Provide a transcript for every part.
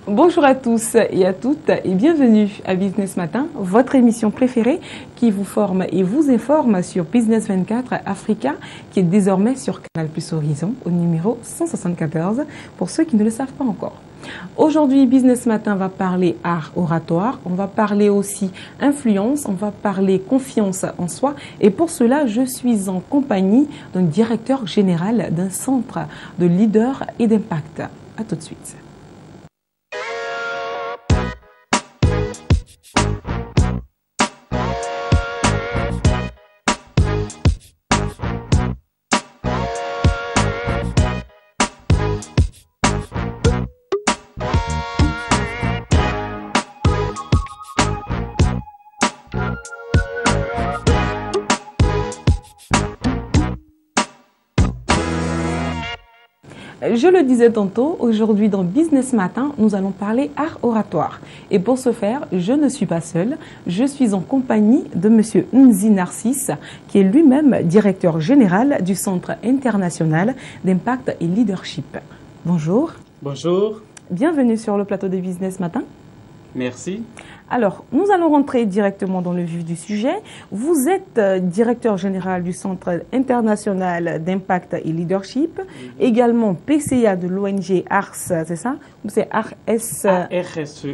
Bonjour à tous et à toutes et bienvenue à Business Matin, votre émission préférée qui vous forme et vous informe sur Business 24 Africa qui est désormais sur Canal Plus Horizon au numéro 174 pour ceux qui ne le savent pas encore. Aujourd'hui, Business Matin va parler art oratoire, on va parler aussi influence, on va parler confiance en soi et pour cela, je suis en compagnie d'un directeur général d'un centre de leader et d'impact. À tout de suite. Je le disais tantôt, aujourd'hui dans Business Matin, nous allons parler art oratoire. Et pour ce faire, je ne suis pas seule, je suis en compagnie de Monsieur Nzi Narcisse, qui est lui-même directeur général du Centre international d'impact et leadership. Bonjour. Bonjour. Bienvenue sur le plateau de Business Matin. Merci. Alors, nous allons rentrer directement dans le vif du sujet. Vous êtes directeur général du Centre international d'impact et leadership, également PCA de l'ONG ARS, c'est ça? C'est RSE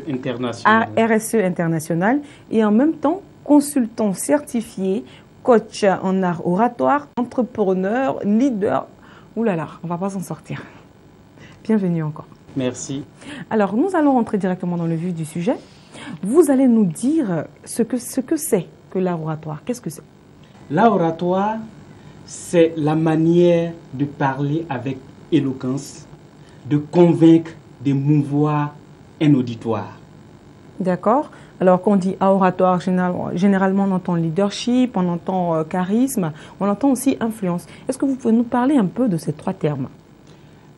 International. RSE International, et en même temps consultant certifié, coach en art oratoire, entrepreneur, leader. Ouh là là, on va pas s'en sortir. Bienvenue encore. Merci. Alors, nous allons rentrer directement dans le vif du sujet. Vous allez nous dire ce que c'est que l'art oratoire. Qu'est-ce que c'est? L'art oratoire, c'est la manière de parler avec éloquence, de convaincre, d'émouvoir un auditoire. D'accord. Alors, quand on dit art oratoire, généralement on entend leadership, on entend charisme, on entend aussi influence. Est-ce que vous pouvez nous parler un peu de ces trois termes?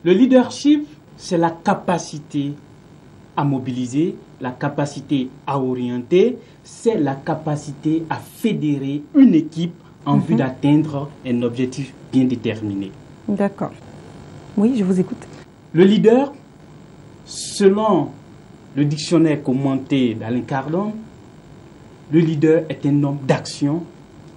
Le leadership, c'est la capacité à mobiliser, la capacité à orienter, c'est la capacité à fédérer une équipe en vue d'atteindre un objectif bien déterminé. D'accord. Oui, je vous écoute. Le leader, selon le dictionnaire commenté d'Alain Cardon, le leader est un homme d'action,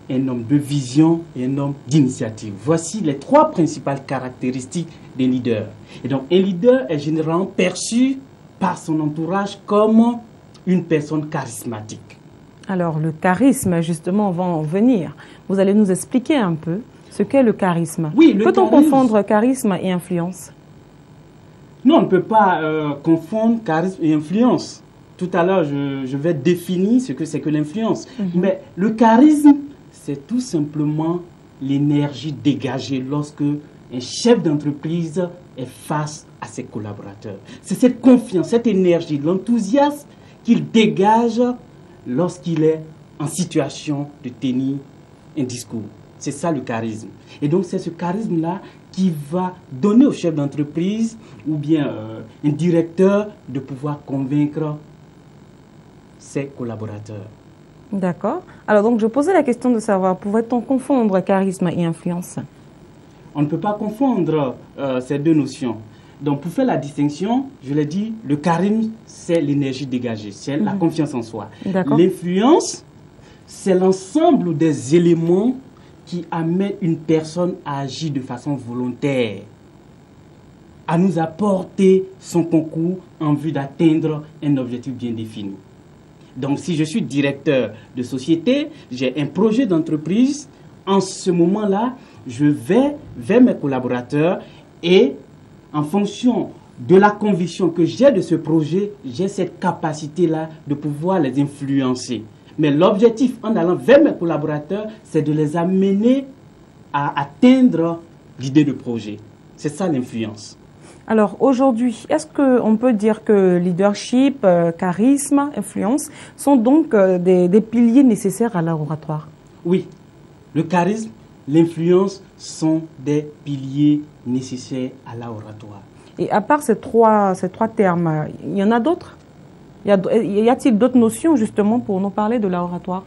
un homme de vision et un homme d'initiative. Voici les trois principales caractéristiques des leaders. Et donc, un leader est généralement perçu par son entourage comme une personne charismatique. Alors, le charisme, justement, va en venir. Vous allez nous expliquer un peu ce qu'est le charisme. Oui, le Peut-on charisme... confondre charisme et influence? Non, on ne peut pas confondre charisme et influence. Tout à l'heure, je vais définir ce que c'est que l'influence. Mais le charisme, c'est tout simplement l'énergie dégagée lorsque un chef d'entreprise est face à ses collaborateurs. C'est cette confiance, cette énergie, l'enthousiasme qu'il dégage lorsqu'il est en situation de tenir un discours. C'est ça le charisme. Et donc c'est ce charisme-là qui va donner au chef d'entreprise ou bien un directeur de pouvoir convaincre ses collaborateurs. D'accord. Alors donc je posais la question de savoir, pourrait-on confondre charisme et influence? On ne peut pas confondre ces deux notions. Donc pour faire la distinction, je l'ai dit, le charisme, c'est l'énergie dégagée, c'est la confiance en soi. L'influence, c'est l'ensemble des éléments qui amènent une personne à agir de façon volontaire, à nous apporter son concours en vue d'atteindre un objectif bien défini. Donc si je suis directeur de société, j'ai un projet d'entreprise, en ce moment-là, je vais vers mes collaborateurs et en fonction de la conviction que j'ai de ce projet, j'ai cette capacité-là de pouvoir les influencer. Mais l'objectif en allant vers mes collaborateurs, c'est de les amener à atteindre l'idée de projet. C'est ça l'influence. Alors aujourd'hui, est-ce qu'on peut dire que leadership, charisme, influence sont donc des piliers nécessaires à l'art oratoire? Oui, le charisme, l'influence sont des piliers nécessaires à l'art oratoire. Et à part ces trois termes, il y en a d'autres? Y a-t-il d'autres notions justement pour nous parler de l'art oratoire?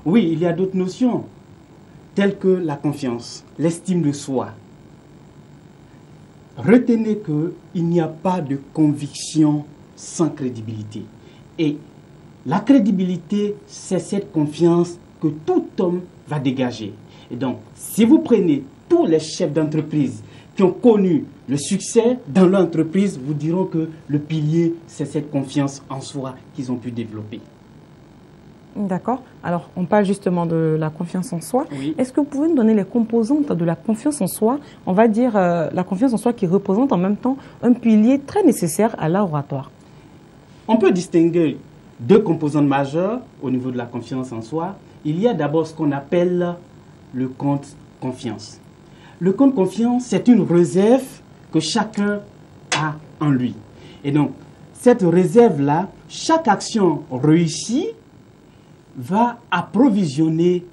Oui, il y a d'autres notions, telles que la confiance, l'estime de soi. Retenez qu'il n'y a pas de conviction sans crédibilité. Et la crédibilité, c'est cette confiance que tout homme va dégager. Et donc, si vous prenez tous les chefs d'entreprise qui ont connu le succès dans leur entreprise, vous diront que le pilier, c'est cette confiance en soi qu'ils ont pu développer. D'accord. Alors, on parle justement de la confiance en soi. Oui. Est-ce que vous pouvez nous donner les composantes de la confiance en soi? On va dire la confiance en soi qui représente en même temps un pilier très nécessaire à l'art oratoire. On peut distinguer deux composantes majeures au niveau de la confiance en soi. Il y a d'abord ce qu'on appelle le compte confiance. Le compte confiance, c'est une réserve que chacun a en lui. Et donc, cette réserve-là, chaque action réussie va approvisionner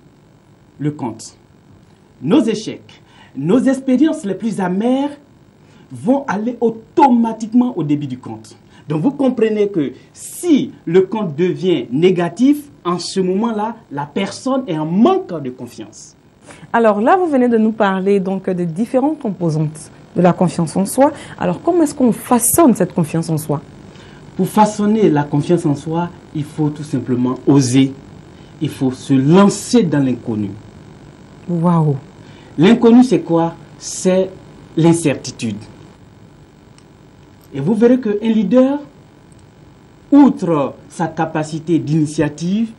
le compte. Nos échecs, nos expériences les plus amères vont aller automatiquement au débit du compte. Donc vous comprenez que si le compte devient négatif, en ce moment-là, la personne est en manque de confiance. Alors là, vous venez de nous parler donc de différentes composantes de la confiance en soi. Alors comment est-ce qu'on façonne cette confiance en soi? Pour façonner la confiance en soi, il faut tout simplement oser. Il faut se lancer dans l'inconnu. Waouh! L'inconnu, c'est quoi? C'est l'incertitude. Et vous verrez qu'un leader, outre sa capacité d'initiative,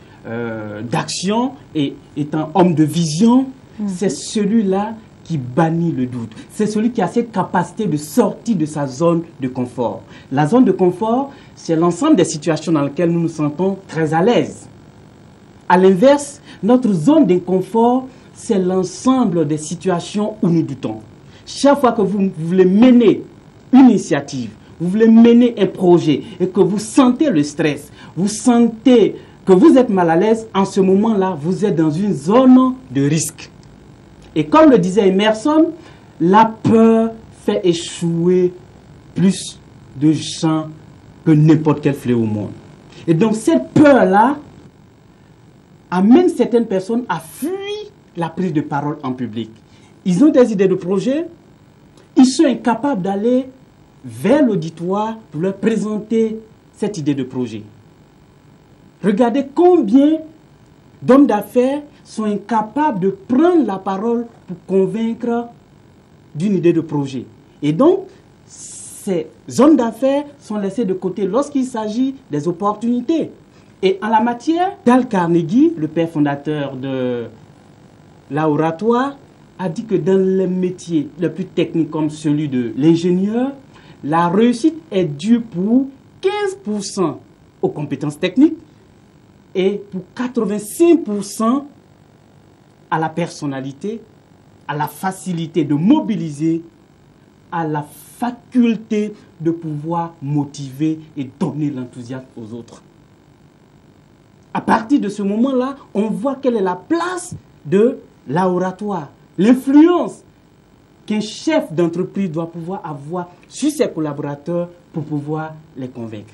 d'action et étant homme de vision, c'est celui-là qui bannit le doute. C'est celui qui a cette capacité de sortir de sa zone de confort. La zone de confort, c'est l'ensemble des situations dans lesquelles nous nous sentons très à l'aise. À l'inverse, notre zone d'inconfort, c'est l'ensemble des situations où nous doutons. Chaque fois que vous voulez mener une initiative, vous voulez mener un projet et que vous sentez le stress, vous sentez que vous êtes mal à l'aise, en ce moment-là, vous êtes dans une zone de risque. Et comme le disait Emerson, la peur fait échouer plus de gens que n'importe quel fléau au monde. Et donc cette peur-là amène certaines personnes à fuir la prise de parole en public. Ils ont des idées de projet, ils sont incapables d'aller vers l'auditoire pour leur présenter cette idée de projet. Regardez combien d'hommes d'affaires sont incapables de prendre la parole pour convaincre d'une idée de projet. Et donc, ces hommes d'affaires sont laissés de côté lorsqu'il s'agit des opportunités. Et en la matière, Dale Carnegie, le père fondateur de l'art oratoire, a dit que dans les métiers les plus techniques comme celui de l'ingénieur, la réussite est due pour 15% aux compétences techniques et pour 85% à la personnalité, à la facilité de mobiliser, à la faculté de pouvoir motiver et donner l'enthousiasme aux autres. À partir de ce moment-là, on voit quelle est la place de l'art oratoire, l'influence qu'un chef d'entreprise doit pouvoir avoir sur ses collaborateurs pour pouvoir les convaincre.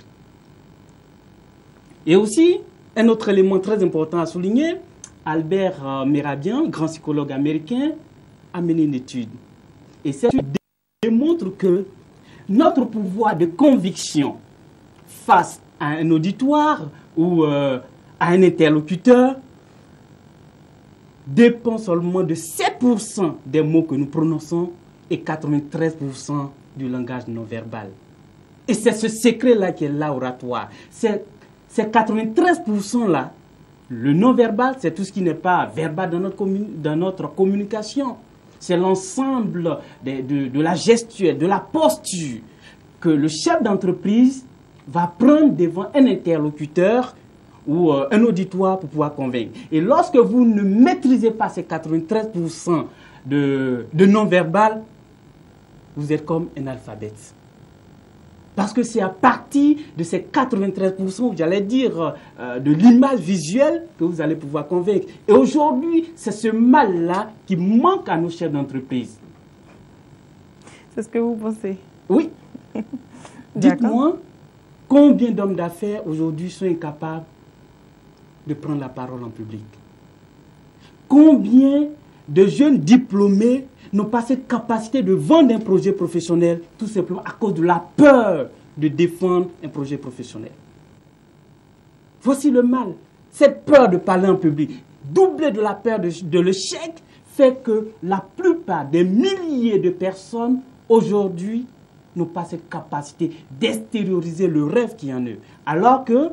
Et aussi, un autre élément très important à souligner, Albert Mehrabian, grand psychologue américain, a mené une étude. Et cette étude démontre que notre pouvoir de conviction face à un auditoire ou à un interlocuteur dépend seulement de 7% des mots que nous prononçons et 93% du langage non verbal. Et c'est ce secret-là qui est l'art oratoire. Ces 93%-là, le non-verbal, c'est tout ce qui n'est pas verbal dans notre communication. C'est l'ensemble de la gestuelle, de la posture que le chef d'entreprise va prendre devant un interlocuteur ou un auditoire pour pouvoir convaincre. Et lorsque vous ne maîtrisez pas ces 93% de non-verbal, vous êtes comme un alphabète. Parce que c'est à partir de ces 93%, j'allais dire, de l'image visuelle que vous allez pouvoir convaincre. Et aujourd'hui, c'est ce mal-là qui manque à nos chefs d'entreprise. C'est ce que vous pensez? Oui. Dites-moi, combien d'hommes d'affaires aujourd'hui sont incapables de prendre la parole en public? Combien de jeunes diplômés n'ont pas cette capacité de vendre un projet professionnel tout simplement à cause de la peur de défendre un projet professionnel. Voici le mal. Cette peur de parler en public, doublée de la peur de l'échec, fait que la plupart des milliers de personnes aujourd'hui n'ont pas cette capacité d'extérioriser le rêve qui est en eux. Alors que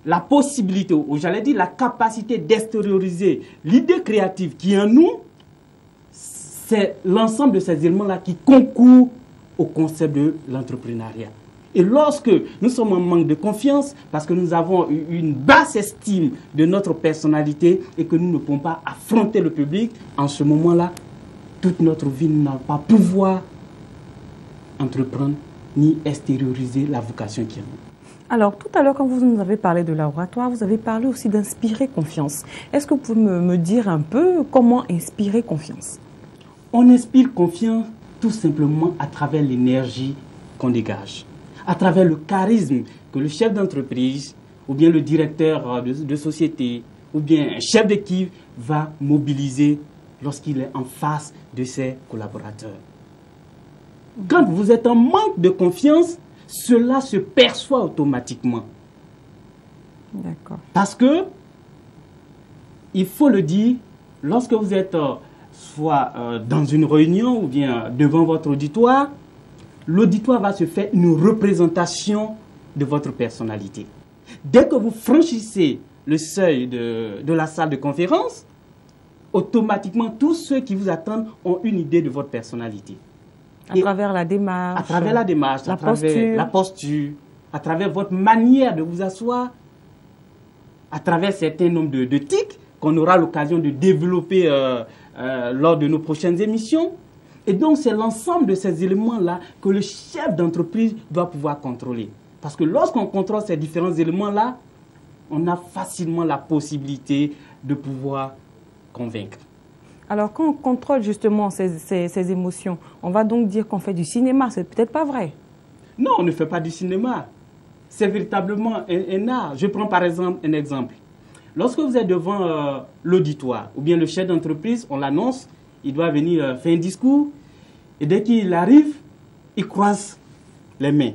la possibilité, ou j'allais dire la capacité d'extérioriser l'idée créative qui est en nous, c'est l'ensemble de ces éléments-là qui concourent au concept de l'entrepreneuriat. Et lorsque nous sommes en manque de confiance, parce que nous avons une basse estime de notre personnalité et que nous ne pouvons pas affronter le public, en ce moment-là, toute notre vie n'a pas pouvoir entreprendre ni extérioriser la vocation qui est en nous. Alors, tout à l'heure, quand vous nous avez parlé de laboratoire, vous avez parlé aussi d'inspirer confiance. Est-ce que vous pouvez me dire un peu comment inspirer confiance? On inspire confiance tout simplement à travers l'énergie qu'on dégage, à travers le charisme que le chef d'entreprise ou bien le directeur de société ou bien un chef d'équipe va mobiliser lorsqu'il est en face de ses collaborateurs. Quand vous êtes en manque de confiance, cela se perçoit automatiquement. D'accord. Parce que, il faut le dire, lorsque vous êtes soit dans une réunion ou bien devant votre auditoire, l'auditoire va se faire une représentation de votre personnalité. Dès que vous franchissez le seuil de la salle de conférence, automatiquement, tous ceux qui vous attendent ont une idée de votre personnalité. À travers la démarche. À travers la démarche, la posture, à travers votre manière de vous asseoir, à travers certains nombres de tics qu'on aura l'occasion de développer lors de nos prochaines émissions. Et donc, c'est l'ensemble de ces éléments-là que le chef d'entreprise doit pouvoir contrôler. Parce que lorsqu'on contrôle ces différents éléments-là, on a facilement la possibilité de pouvoir convaincre. Alors, quand on contrôle justement ces émotions, on va donc dire qu'on fait du cinéma. C'est peut-être pas vrai. Non, on ne fait pas du cinéma. C'est véritablement un art. Je prends par exemple un exemple. Lorsque vous êtes devant l'auditoire ou bien le chef d'entreprise, on l'annonce, il doit venir faire un discours. Et dès qu'il arrive, il croise les mains.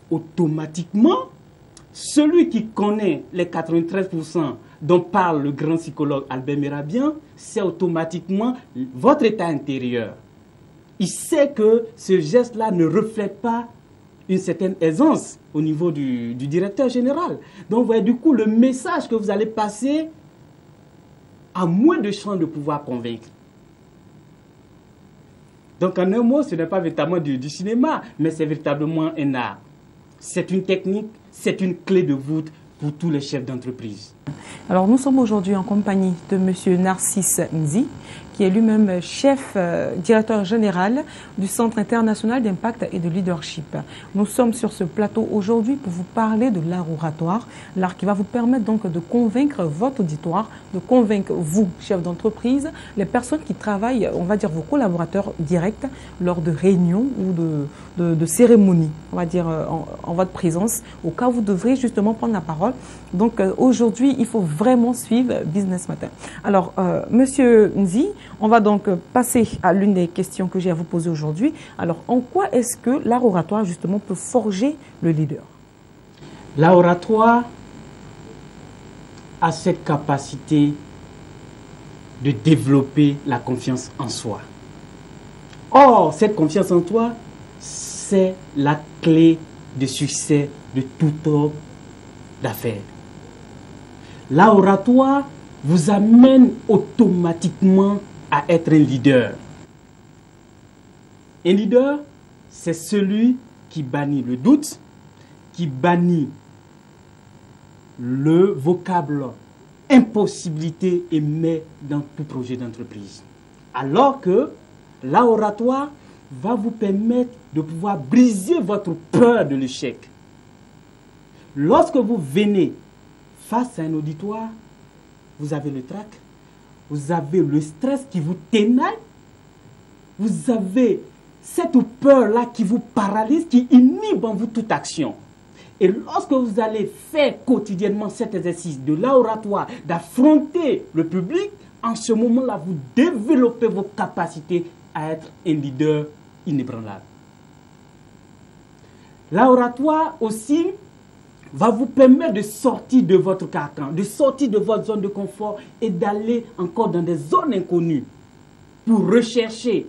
Automatiquement, celui qui connaît les 93% dont parle le grand psychologue Albert Mérabien, c'est automatiquement votre état intérieur. Il sait que ce geste-là ne reflète pas une certaine aisance au niveau du directeur général. Donc, vous voyez, du coup, le message que vous allez passer a moins de chances de pouvoir convaincre. Donc, en un mot, ce n'est pas véritablement du cinéma, mais c'est véritablement un art. C'est une technique, c'est une clé de voûte pour tous les chefs d'entreprise. Alors, nous sommes aujourd'hui en compagnie de M. Narcisse Nzi, qui est lui-même chef directeur général du Centre international d'impact et de leadership. Nous sommes sur ce plateau aujourd'hui pour vous parler de l'art oratoire, l'art qui va vous permettre donc de convaincre votre auditoire, de convaincre vous, chef d'entreprise, les personnes qui travaillent, on va dire vos collaborateurs directs, lors de réunions ou de cérémonies, on va dire en votre présence, au cas où vous devrez justement prendre la parole. Donc aujourd'hui, il faut vraiment suivre Business Matin. Alors, Monsieur Nzi, on va donc passer à l'une des questions que j'ai à vous poser aujourd'hui. Alors, en quoi est-ce que l'art oratoire, justement, peut forger le leader? L'art oratoire a cette capacité de développer la confiance en soi. Or, cette confiance en toi, c'est la clé de succès de toute ordre d'affaires. L'art oratoire vous amène automatiquement à être un leader. Un leader, c'est celui qui bannit le doute, qui bannit le vocable impossibilité et met dans tout projet d'entreprise. Alors que l'art oratoire va vous permettre de pouvoir briser votre peur de l'échec. Lorsque vous venez face à un auditoire, vous avez le trac, vous avez le stress qui vous ténaille, vous avez cette peur-là qui vous paralyse, qui inhibe en vous toute action. Et lorsque vous allez faire quotidiennement cet exercice de l'oratoire, d'affronter le public, en ce moment-là, vous développez vos capacités à être un leader inébranlable. L'oratoire aussi va vous permettre de sortir de votre carcan, de sortir de votre zone de confort et d'aller encore dans des zones inconnues pour rechercher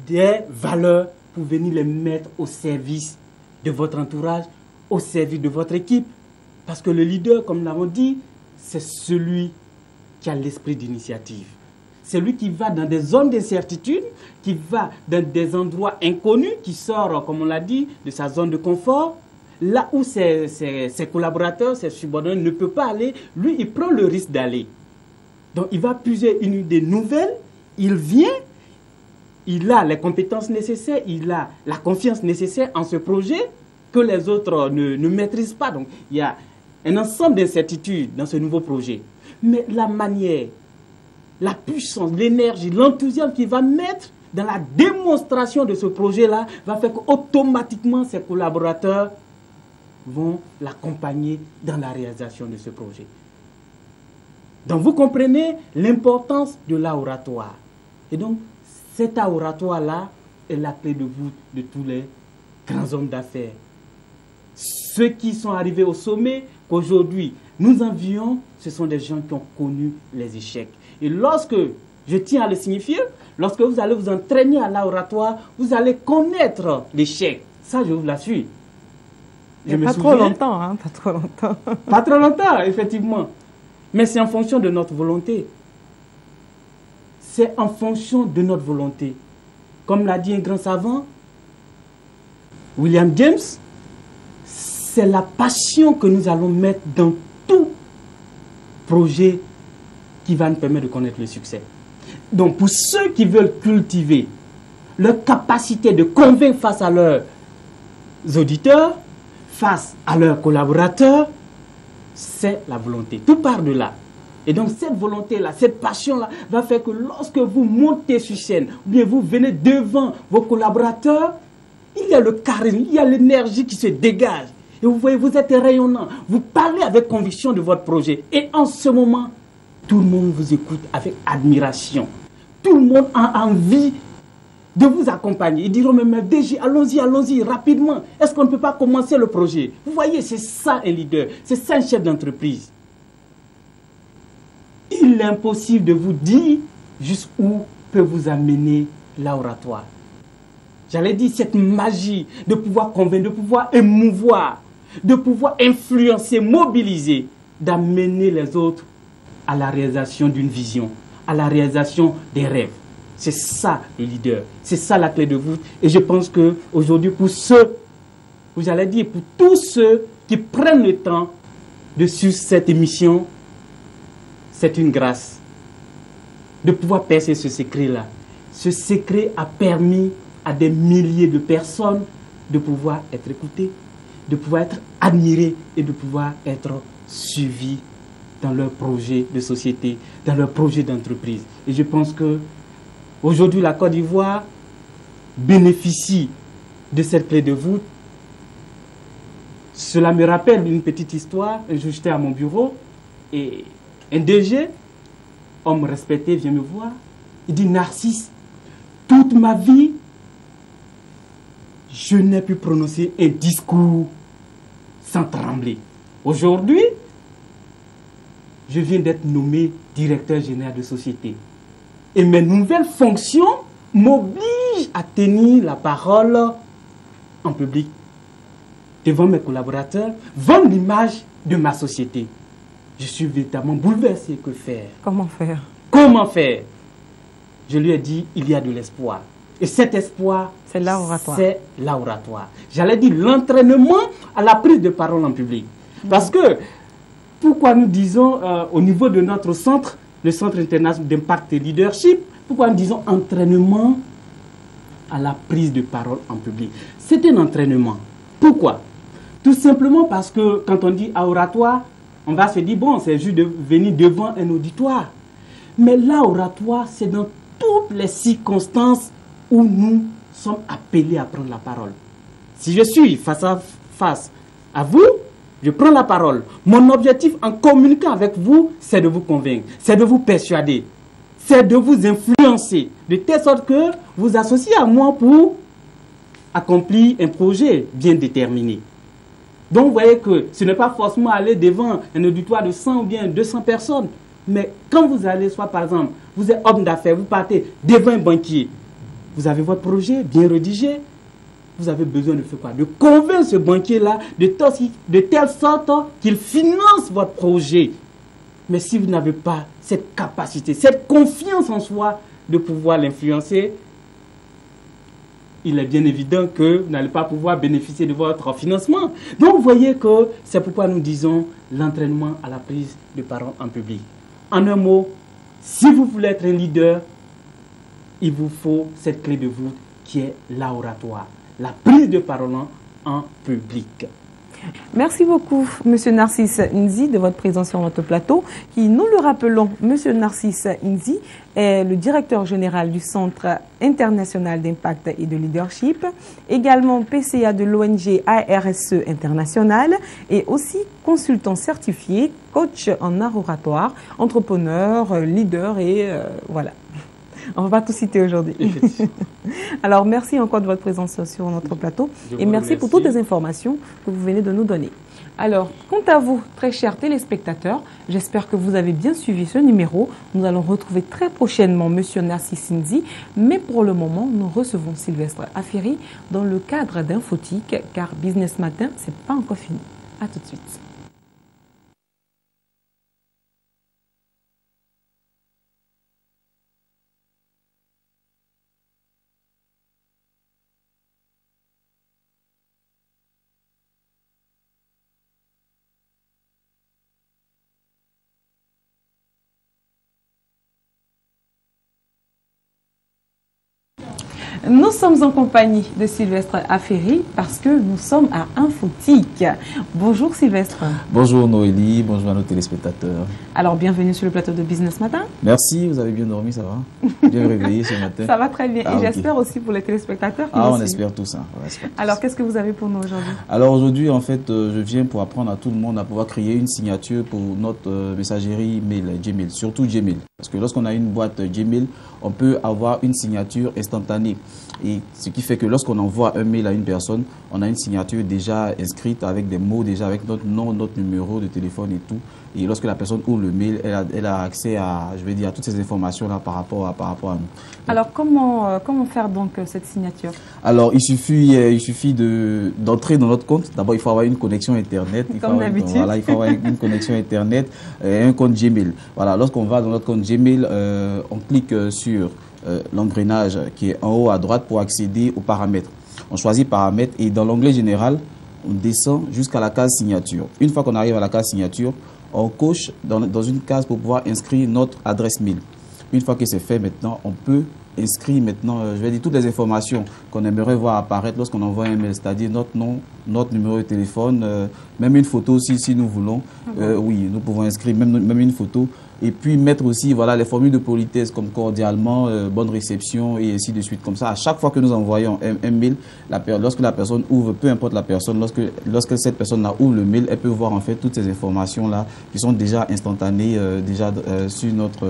des valeurs pour venir les mettre au service de votre entourage, au service de votre équipe. Parce que le leader, comme nous l'avons dit, c'est celui qui a l'esprit d'initiative. C'est lui qui va dans des zones d'incertitude, qui va dans des endroits inconnus, qui sort, comme on l'a dit, de sa zone de confort. Là où ses collaborateurs, ses subordonnés ne peuvent pas aller, lui, il prend le risque d'aller. Donc, il va puiser une idée nouvelle, il vient, il a les compétences nécessaires, il a la confiance nécessaire en ce projet que les autres ne maîtrisent pas. Donc, il y a un ensemble d'incertitudes dans ce nouveau projet. Mais la manière, la puissance, l'énergie, l'enthousiasme qu'il va mettre dans la démonstration de ce projet-là va faire qu'automatiquement ses collaborateurs vont l'accompagner dans la réalisation de ce projet. Donc vous comprenez l'importance de l'oratoire. Et donc cet oratoire-là est la clé de voûte de tous les grands hommes d'affaires. Ceux qui sont arrivés au sommet, qu'aujourd'hui nous envions, ce sont des gens qui ont connu les échecs. Et lorsque, je tiens à le signifier, lorsque vous allez vous entraîner à l'oratoire, vous allez connaître l'échec. Ça, je vous l'assure. Pas trop longtemps, hein, pas trop longtemps. Pas trop longtemps, effectivement. Mais c'est en fonction de notre volonté. C'est en fonction de notre volonté. Comme l'a dit un grand savant, William James, c'est la passion que nous allons mettre dans tout projet qui va nous permettre de connaître le succès. Donc, pour ceux qui veulent cultiver leur capacité de convaincre face à leurs auditeurs, face à leurs collaborateurs, c'est la volonté. Tout part de là. Et donc, cette volonté-là, cette passion-là, va faire que lorsque vous montez sur scène, ou bien vous venez devant vos collaborateurs, il y a le charisme, il y a l'énergie qui se dégage. Et vous voyez, vous êtes rayonnant. Vous parlez avec conviction de votre projet. Et en ce moment, tout le monde vous écoute avec admiration. Tout le monde a envie de vous accompagner. Ils diront, mais DG, allons-y, rapidement. Est-ce qu'on ne peut pas commencer le projet? Vous voyez, c'est ça un leader. C'est ça un chef d'entreprise. Il est impossible de vous dire jusqu'où peut vous amener l'oratoire. J'allais dire cette magie de pouvoir convaincre, de pouvoir émouvoir, de pouvoir influencer, mobiliser, d'amener les autres à la réalisation d'une vision, à la réalisation des rêves. C'est ça le leader, c'est ça la clé de voûte. Et je pense qu'aujourd'hui, pour ceux, j'allais dire, pour tous ceux qui prennent le temps de suivre cette émission, c'est une grâce de pouvoir percer ce secret-là. Ce secret a permis à des milliers de personnes de pouvoir être écoutées, de pouvoir être admirées et de pouvoir être suivies dans leur projet de société, dans leur projet d'entreprise. Et je pense que aujourd'hui, la Côte d'Ivoire bénéficie de cette clé de voûte. Cela me rappelle une petite histoire. Un jour, j'étais à mon bureau et un DG, homme respecté, vient me voir. Il dit, Narcisse, toute ma vie, je n'ai pu prononcer un discours sans trembler. Aujourd'hui, je viens d'être nommé directeur général de société. Et mes nouvelles fonctions m'obligent à tenir la parole en public, devant mes collaborateurs, vendre l'image de ma société. Je suis véritablement bouleversé. Que faire? Comment faire? Comment faire? Je lui ai dit, il y a de l'espoir. Et cet espoir, c'est l'oratoire. C'est l'oratoire. J'allais dire l'entraînement à la prise de parole en public. Parce que, pourquoi nous disons au niveau de notre centre, le Centre international d'impact et leadership, pourquoi nous disons entraînement à la prise de parole en public? C'est un entraînement. Pourquoi? Tout simplement parce que quand on dit oratoire, on va se dire, bon, c'est juste de venir devant un auditoire. Mais l'oratoire, c'est dans toutes les circonstances où nous sommes appelés à prendre la parole. Si je suis face à vous, je prends la parole. Mon objectif en communiquant avec vous, c'est de vous convaincre, c'est de vous persuader, c'est de vous influencer, de telle sorte que vous associez à moi pour accompli un projet bien déterminé. Donc, vous voyez que ce n'est pas forcément aller devant un auditoire de 100 ou bien 200 personnes. Mais quand vous allez, soit par exemple, vous êtes homme d'affaires, vous partez devant un banquier, vous avez votre projet bien rédigé, vous avez besoin de faire quoi? De convaincre ce banquier-là de telle sorte qu'il finance votre projet. Mais si vous n'avez pas cette capacité, cette confiance en soi de pouvoir l'influencer, il est bien évident que vous n'allez pas pouvoir bénéficier de votre financement. Donc, vous voyez que c'est pourquoi nous disons l'entraînement à la prise de parole en public. En un mot, si vous voulez être un leader, il vous faut cette clé de voûte qui est l'oratoire, la prise de parole en public. Merci beaucoup, Monsieur Narcisse Nzi, de votre présence sur notre plateau, qui, nous le rappelons, Monsieur Narcisse Nzi est le directeur général du Centre international d'impact et de leadership, également PCA de l'ONG ARSE International et aussi consultant certifié, coach en art oratoire, entrepreneur, leader et voilà. On ne va pas tout citer aujourd'hui. Alors, merci encore de votre présence sur notre plateau et merci pour toutes les informations que vous venez de nous donner. Alors, quant à vous, très chers téléspectateurs, j'espère que vous avez bien suivi ce numéro. Nous allons retrouver très prochainement Monsieur Narcisse Nzi, mais pour le moment, nous recevons Sylvestre Aferi dans le cadre d'Infotique, car Business Matin, c'est pas encore fini. À tout de suite. Nous sommes en compagnie de Sylvestre Aferi parce que nous sommes à Infotique. Bonjour Sylvestre. Bonjour Noélie, bonjour à nos téléspectateurs. Alors bienvenue sur le plateau de Business Matin. Merci, vous avez bien dormi, ça va? Bien réveillé ce matin? Ça va très bien et j'espère aussi pour les téléspectateurs. On espère tout ça. Alors qu'est-ce que vous avez pour nous aujourd'hui? Alors aujourd'hui en fait je viens pour apprendre à tout le monde à pouvoir créer une signature pour notre messagerie mail Gmail, surtout Gmail. Parce que lorsqu'on a une boîte Gmail, on peut avoir une signature instantanée. Et ce qui fait que lorsqu'on envoie un mail à une personne, on a une signature déjà inscrite avec des mots, déjà avec notre nom, notre numéro de téléphone et tout. Et lorsque la personne ouvre le mail, elle a accès à, je vais dire, à toutes ces informations-là par rapport à nous. Donc, alors comment faire donc cette signature? Alors il suffit d'entrer dans notre compte. D'abord il faut avoir une connexion Internet. Comme d'habitude. Voilà, il faut avoir une connexion Internet et un compte Gmail. Voilà, lorsqu'on va dans notre compte Gmail, on clique sur l'engrenage qui est en haut à droite pour accéder aux paramètres. On choisit paramètres et dans l'onglet général, on descend jusqu'à la case signature. Une fois qu'on arrive à la case signature, on coche dans une case pour pouvoir inscrire notre adresse mail. Une fois que c'est fait maintenant, on peut inscrire maintenant, je vais dire, toutes les informations qu'on aimerait voir apparaître lorsqu'on envoie un mail, c'est-à-dire notre nom, notre numéro de téléphone, même une photo aussi si nous voulons. Oui, nous pouvons inscrire même une photo. Et puis mettre aussi voilà, les formules de politesse comme cordialement, bonne réception et ainsi de suite. Comme ça, à chaque fois que nous envoyons un mail, lorsque la personne ouvre, peu importe la personne, lorsque cette personne-là ouvre le mail, elle peut voir en fait toutes ces informations-là qui sont déjà instantanées sur notre,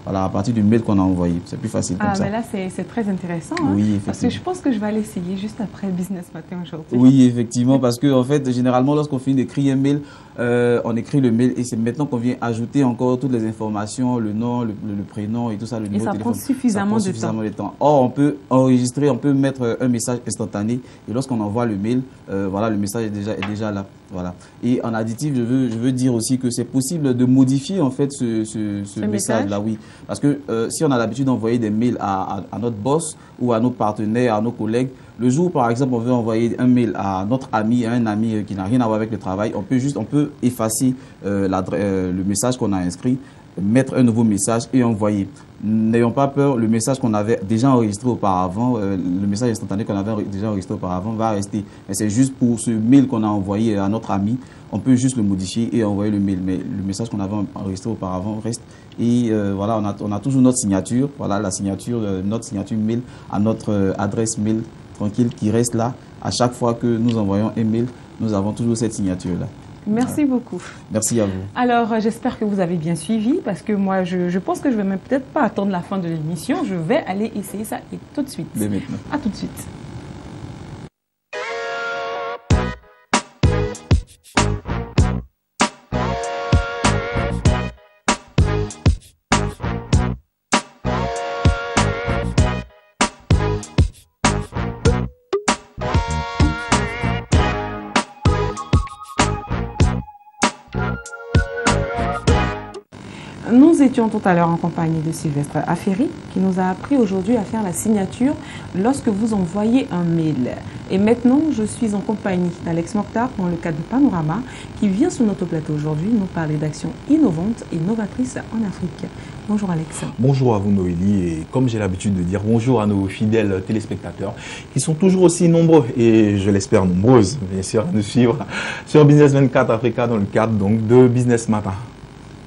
voilà, à partir du mail qu'on a envoyé. C'est plus facile comme ça. Mais là, c'est très intéressant. Hein, oui, effectivement. Parce que je pense que je vais aller essayer juste après Business Matin aujourd'hui. Oui, effectivement, parce que en fait, généralement, lorsqu'on finit d'écrire un mail, on écrit le mail et c'est maintenant qu'on vient ajouter encore toutes les informations, le nom, le prénom et tout ça, le numéro de téléphone. Ça prend suffisamment de temps. Or, on peut enregistrer, on peut mettre un message instantané et lorsqu'on envoie le mail, voilà, le message est déjà là. Voilà. Et en additif, je veux dire aussi que c'est possible de modifier en fait ce message-là, oui. Parce que si on a l'habitude d'envoyer des mails à notre boss ou à nos partenaires, à nos collègues, le jour, par exemple, on veut envoyer un mail à notre ami, à un ami qui n'a rien à voir avec le travail, on peut effacer le message qu'on a inscrit, mettre un nouveau message et envoyer. N'ayons pas peur, le message qu'on avait déjà enregistré auparavant, le message instantané qu'on avait déjà enregistré auparavant va rester. Mais c'est juste pour ce mail qu'on a envoyé à notre ami, on peut juste le modifier et envoyer le mail. Mais le message qu'on avait enregistré auparavant reste. Et voilà, on a toujours notre signature, voilà la signature, notre signature mail à notre adresse mail tranquille qui reste là. À chaque fois que nous envoyons un mail, nous avons toujours cette signature-là. Merci beaucoup. Merci à vous. Alors, j'espère que vous avez bien suivi parce que moi, je pense que je ne vais même peut-être pas attendre la fin de l'émission. Je vais aller essayer ça et tout de suite. Dès maintenant. À tout de suite. Nous étions tout à l'heure en compagnie de Sylvestre Aferi qui nous a appris aujourd'hui à faire la signature lorsque vous envoyez un mail. Et maintenant, je suis en compagnie d'Alex Mokhtar dans le cadre de Panorama qui vient sur notre plateau aujourd'hui nous parler d'actions innovantes et novatrices en Afrique. Bonjour Alex. Bonjour à vous Noélie et comme j'ai l'habitude de dire bonjour à nos fidèles téléspectateurs qui sont toujours aussi nombreux et je l'espère nombreuses bien sûr à nous suivre sur Business 24 Africa dans le cadre donc de Business Matin.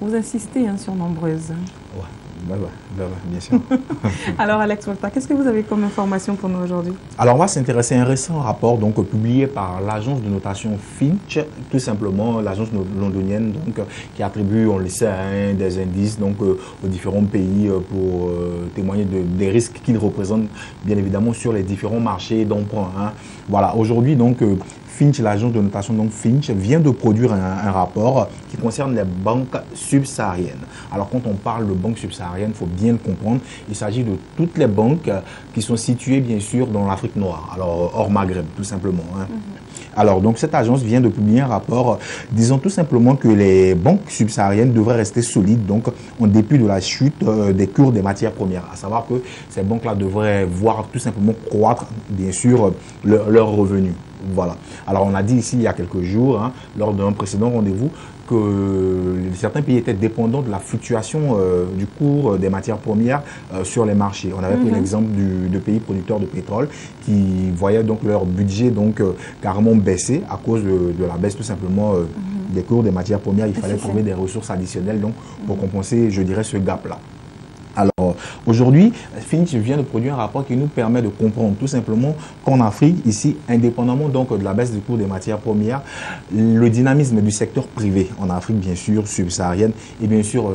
Vous insistez sur nombreuses. Ouais, bien sûr. Alors Alex Mokhtar, qu'est-ce que vous avez comme information pour nous aujourd'hui? Alors on va s'intéresser à un récent rapport donc publié par l'agence de notation Fitch, tout simplement l'agence londonienne donc qui attribue, on le sait, des indices donc aux différents pays pour témoigner des risques qu'ils représentent bien évidemment sur les différents marchés d'emprunt. Voilà, aujourd'hui donc Fitch, l'agence de notation donc Fitch, vient de produire un rapport qui concerne les banques subsahariennes. Alors quand on parle de banques subsahariennes, il faut bien le comprendre, il s'agit de toutes les banques qui sont situées bien sûr dans l'Afrique noire, alors hors Maghreb tout simplement. Alors donc cette agence vient de publier un rapport disant tout simplement que les banques subsahariennes devraient rester solides donc en dépit de la chute des cours des matières premières. À savoir que ces banques-là devraient voir tout simplement croître bien sûr leurs revenus. Voilà. Alors on a dit ici il y a quelques jours, lors d'un précédent rendez-vous, que certains pays étaient dépendants de la fluctuation du cours des matières premières sur les marchés. On avait pris l'exemple de pays producteurs de pétrole qui voyaient donc leur budget donc carrément baisser à cause de la baisse tout simplement des cours des matières premières. Il fallait trouver des ressources additionnelles donc pour compenser, je dirais, ce gap-là. Alors, aujourd'hui, Fitch vient de produire un rapport qui nous permet de comprendre tout simplement qu'en Afrique, ici, indépendamment donc de la baisse du cours des matières premières, le dynamisme du secteur privé en Afrique, bien sûr, subsaharienne, et bien sûr,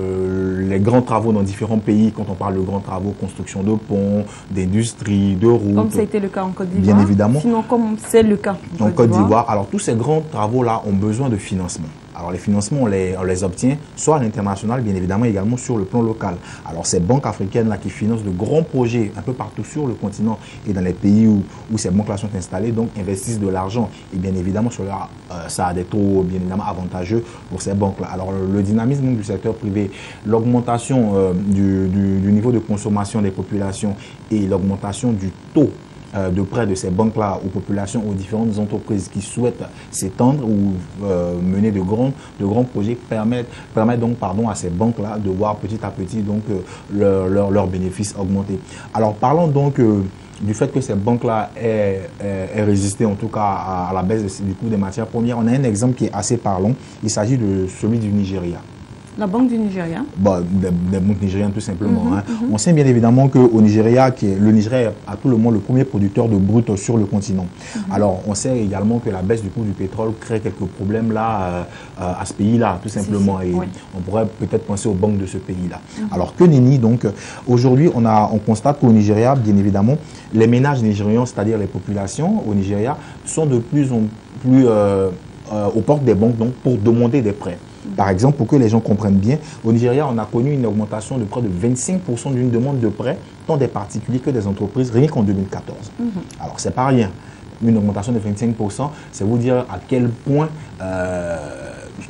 les grands travaux dans différents pays, quand on parle de grands travaux, construction de ponts, d'industries, de routes. Comme ça a été le cas en Côte d'Ivoire. Bien évidemment. Sinon, comme c'est le cas en Côte d'Ivoire. Alors, tous ces grands travaux-là ont besoin de financement. Alors, les financements, on les obtient soit à l'international, bien évidemment, également sur le plan local. Alors, ces banques africaines-là qui financent de grands projets un peu partout sur le continent et dans les pays où ces banques-là sont installées, donc investissent de l'argent. Et bien évidemment, cela, ça a des taux bien évidemment avantageux pour ces banques-là. Alors, le dynamisme du secteur privé, l'augmentation du niveau de consommation des populations et l'augmentation du taux de près de ces banques-là aux populations, aux différentes entreprises qui souhaitent s'étendre ou mener de grands projets permettent donc à ces banques-là de voir petit à petit donc leurs bénéfices augmenter. Alors parlons donc du fait que ces banques-là aient résisté en tout cas à la baisse du coût des matières premières. On a un exemple qui est assez parlant, il s'agit de celui du Nigeria. La Banque du Nigeria. Des banques nigériennes tout simplement. On sait bien évidemment qu'au Nigeria, le Nigeria est à tout le monde le premier producteur de brut sur le continent. Alors on sait également que la baisse du coût du pétrole crée quelques problèmes là à ce pays-là tout simplement. Et on pourrait peut-être penser aux banques de ce pays-là. Alors que nenni, donc aujourd'hui on constate qu'au Nigeria, bien évidemment, les ménages nigérians, c'est-à-dire les populations au Nigeria, sont de plus en plus aux portes des banques donc pour demander des prêts. Par exemple, pour que les gens comprennent bien, au Nigeria, on a connu une augmentation de près de 25% d'une demande de prêt, tant des particuliers que des entreprises, rien qu'en 2014. Alors, c'est pas rien. Une augmentation de 25%, c'est vous dire à quel point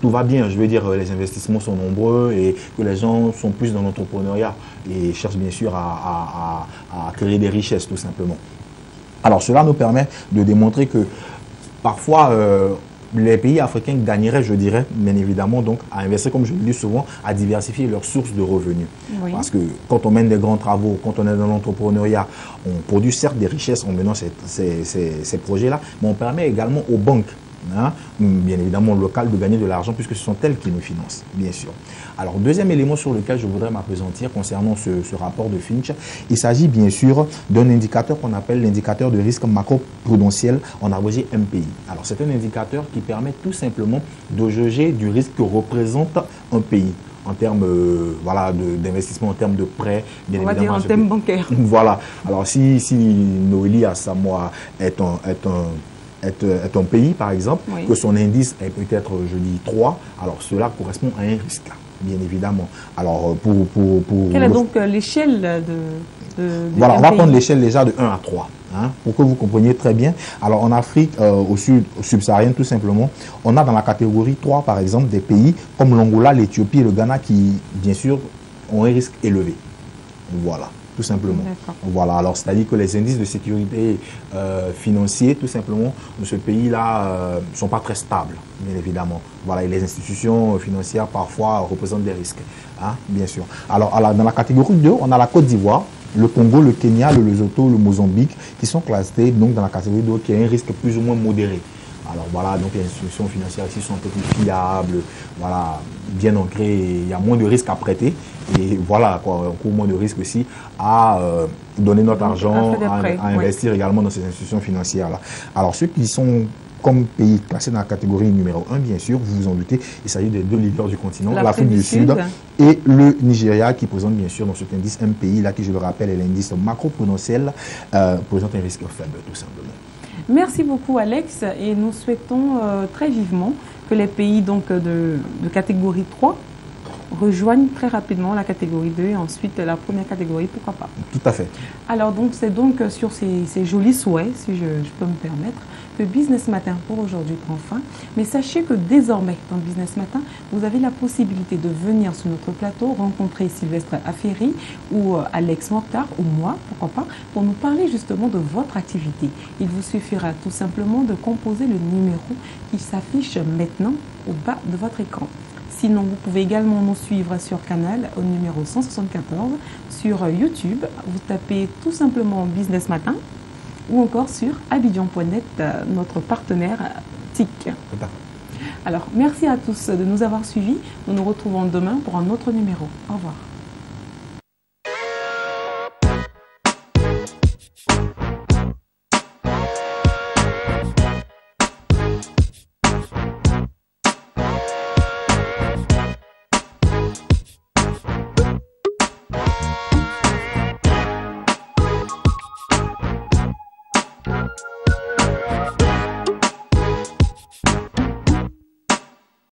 tout va bien. Je veux dire, les investissements sont nombreux et que les gens sont plus dans l'entrepreneuriat et cherchent bien sûr à créer des richesses, tout simplement. Alors, cela nous permet de démontrer que parfois, les pays africains gagneraient, je dirais, bien évidemment, donc à investir, comme je le dis souvent, à diversifier leurs sources de revenus. Parce que quand on mène des grands travaux, quand on est dans l'entrepreneuriat, on produit certes des richesses en menant ces projets-là, mais on permet également aux banques, bien évidemment locales, de gagner de l'argent puisque ce sont elles qui nous financent, bien sûr. Alors, deuxième élément sur lequel je voudrais m'appesantir concernant ce rapport de Fitch, il s'agit bien sûr d'un indicateur qu'on appelle l'indicateur de risque macro-prudentiel, en abrégé MPI. Alors, c'est un indicateur qui permet tout simplement de juger du risque que représente un pays en termes d'investissement, en termes de prêts, bien évidemment. On va dire en termes bancaires. Voilà. Alors, si Noélie Asamoah est un pays, par exemple, que son indice est peut-être, je dis, 3, alors cela correspond à un risque, bien évidemment. Alors, quelle est donc l'échelle Voilà, on va prendre l'échelle déjà de 1 à 3. Hein, pour que vous compreniez très bien. Alors en Afrique, au sud subsaharienne tout simplement, on a dans la catégorie 3 par exemple des pays comme l'Angola, l'Éthiopie et le Ghana qui bien sûr ont un risque élevé. Voilà, tout simplement. Voilà, alors c'est-à-dire que les indices de sécurité financiers tout simplement de ce pays-là ne sont pas très stables, bien évidemment. Voilà, et les institutions financières parfois représentent des risques, hein, bien sûr. Alors dans la catégorie 2, on a la Côte d'Ivoire, le Congo, le Kenya, le Lesotho, le Mozambique, qui sont classés donc dans la catégorie d'eau qui a un risque plus ou moins modéré. Alors voilà, donc les institutions financières ici sont un peu plus fiables, voilà, bien ancrées, il y a moins de risques à prêter et voilà, quoi, on court moins de risques aussi à donner notre argent, à investir également dans ces institutions financières-là. Alors ceux qui sont comme pays classés dans la catégorie numéro 1, bien sûr, vous vous en doutez, il s'agit des deux leaders du continent, l'Afrique du Sud et le Nigeria, qui présente bien sûr dans cet indice un pays là qui, je le rappelle, est l'indice macro-prudentiel, présente un risque faible tout simplement. Merci beaucoup Alex et nous souhaitons très vivement que les pays donc, de catégorie 3 rejoignent très rapidement la catégorie 2 et ensuite la première catégorie, pourquoi pas. Tout à fait. Alors donc c'est donc sur ces jolis souhaits, si je peux me permettre, que Business Matin pour aujourd'hui prend fin. Mais sachez que désormais dans Business Matin, vous avez la possibilité de venir sur notre plateau, rencontrer Sylvestre Aferi ou Alex Mokhtar ou moi, pourquoi pas, pour nous parler justement de votre activité. Il vous suffira tout simplement de composer le numéro qui s'affiche maintenant au bas de votre écran. Sinon, vous pouvez également nous suivre sur Canal au numéro 174, sur YouTube, vous tapez tout simplement Business Matin ou encore sur Abidjan.net, notre partenaire TIC. Alors, merci à tous de nous avoir suivis. Nous nous retrouvons demain pour un autre numéro. Au revoir.